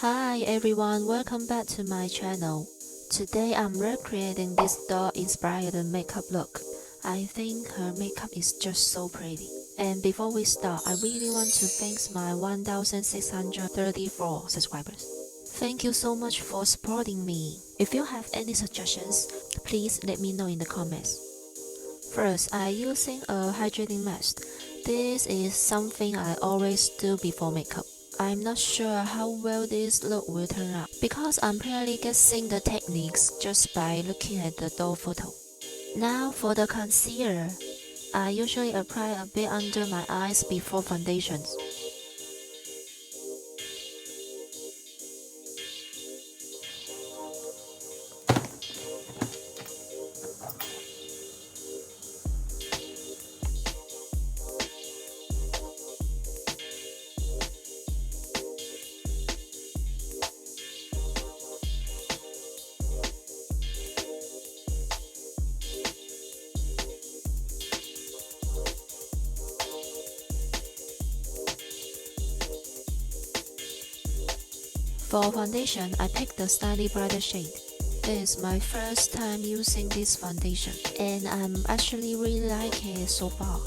Hi everyone, welcome back to my channel. Today I'm recreating this doll-inspired makeup look. I think her makeup is just so pretty. And before we start, I really want to thank my 1634 subscribers. Thank you so much for supporting me. If you have any suggestions, please let me know in the comments. First, I'm using a hydrating mask. This is something I always do before makeup. I'm not sure how well this look will turn out because I'm barely guessing the techniques just by looking at the doll photo. Now for the concealer. I usually apply a bit under my eyes before foundations. For foundation, I picked the slightly brighter shade. This is my first time using this foundation, and I'm actually really liking it so far.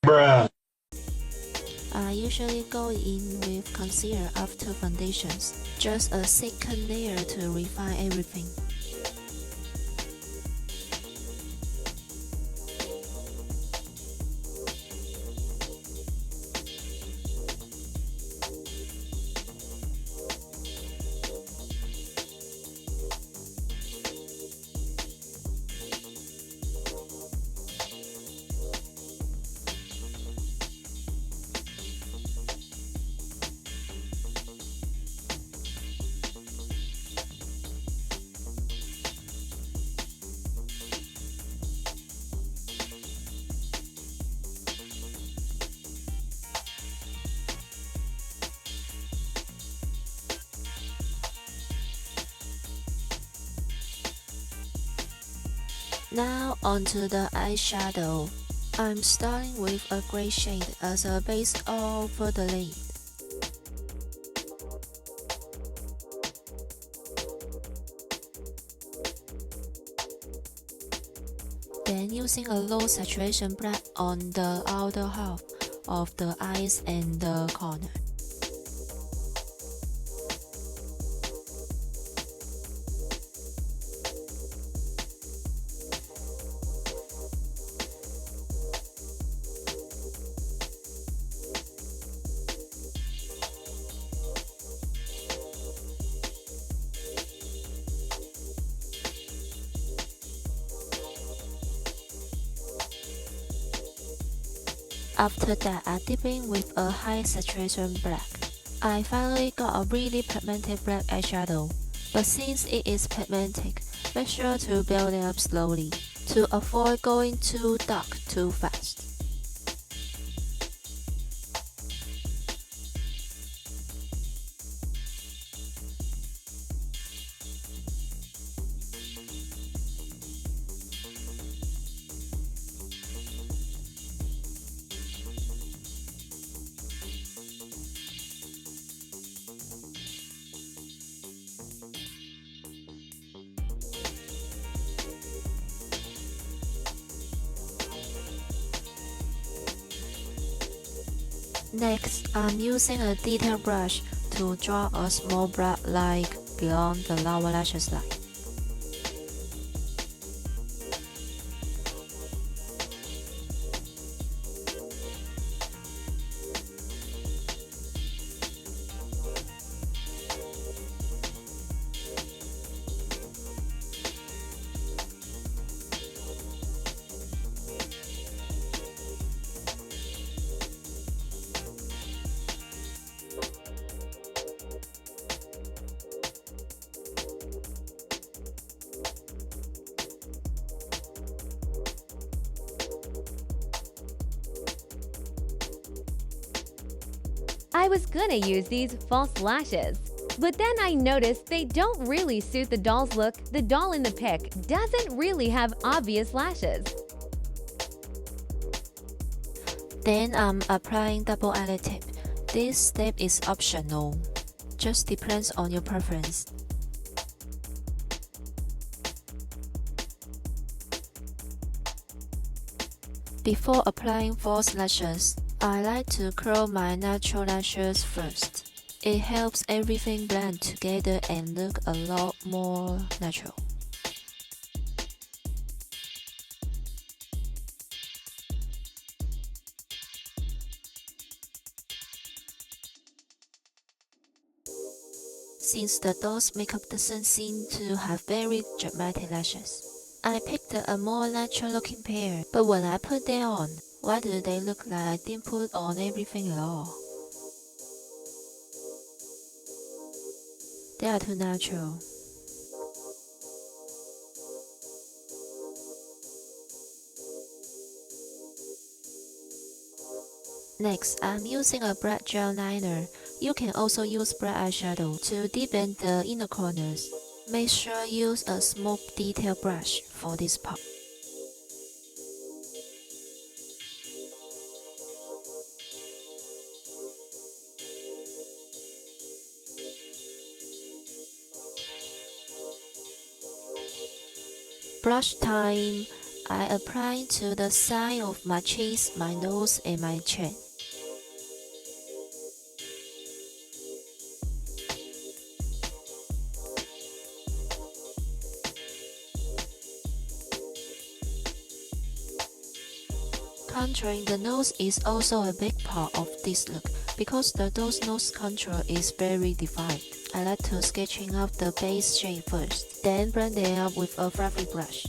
Bruh. I usually go in with concealer after foundations, just a second layer to refine everything. Now onto the eyeshadow. I'm starting with a gray shade as a base over the lid. Then using a low saturation black on the outer half of the eyes and the corner. After that, I dip in with a high saturation black. I finally got a really pigmented black eyeshadow, but since it is pigmented, make sure to build it up slowly to avoid going too dark too fast. Next, I'm using a detail brush to draw a small black line beyond the lower lashes line. was gonna use these false lashes, but then I noticed they don't really suit the doll's look. The doll in the pic doesn't really have obvious lashes. Then I'm applying double eyelid tip. This step is optional, just depends on your preference. Before applying false lashes, I like to curl my natural lashes first. It helps everything blend together and look a lot more natural. Since the doll's makeup doesn't seem to have very dramatic lashes, I picked a more natural looking pair, but when I put them on, why do they look like I didn't put on everything at all? They are too natural. Next, I'm using a black gel liner. You can also use black eyeshadow to deepen the inner corners. Make sure you use a small detail brush for this part. Brush time. I apply to the side of my cheeks, my nose, and my chin. Contouring the nose is also a big part of this look because the doll's nose contour is very defined. I like to sketching out the base shape first, then blend it out with a fluffy brush.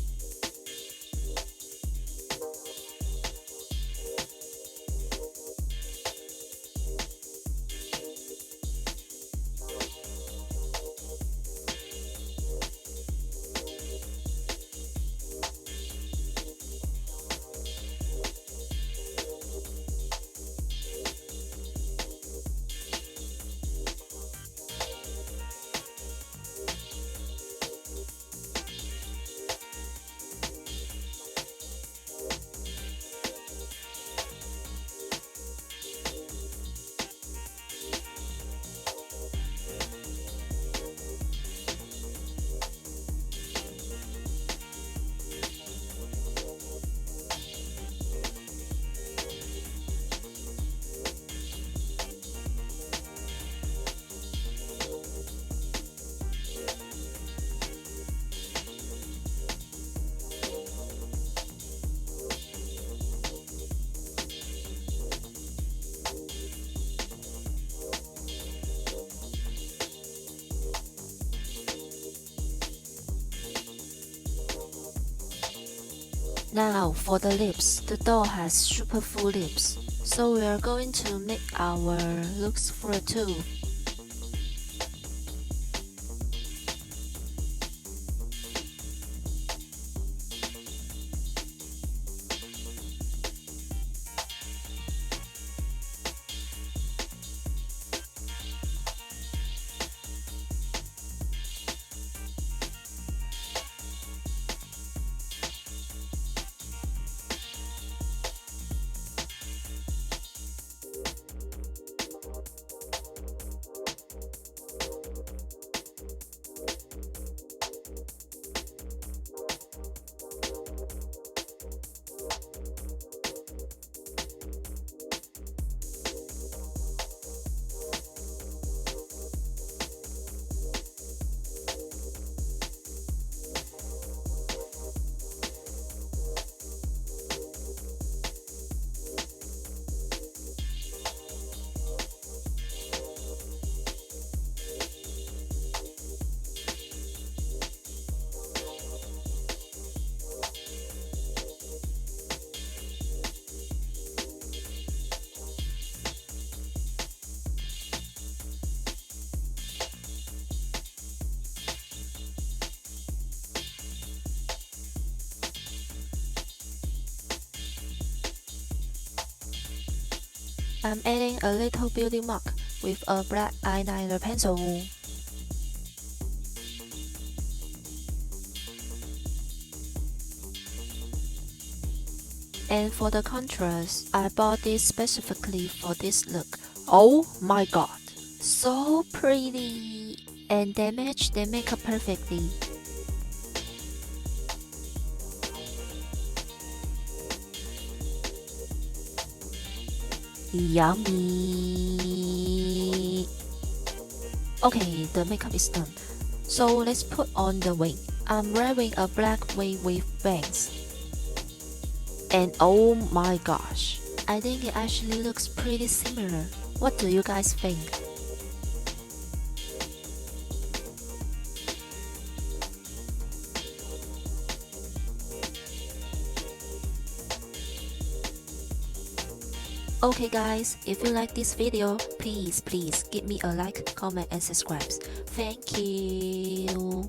Now for the lips, the doll has super full lips, so we are going to make our looks fuller too. I'm adding a little beauty mark with a black eyeliner pencil. And for the contrast, I bought this specifically for this look. Oh my god, so pretty! And they match their makeup perfectly. Yummy! Okay, the makeup is done. So let's put on the wig. I'm wearing a black wig with bangs. And oh my gosh, I think it actually looks pretty similar. What do you guys think? Okay guys, if you like this video, please give me a like, comment and subscribe. Thank you.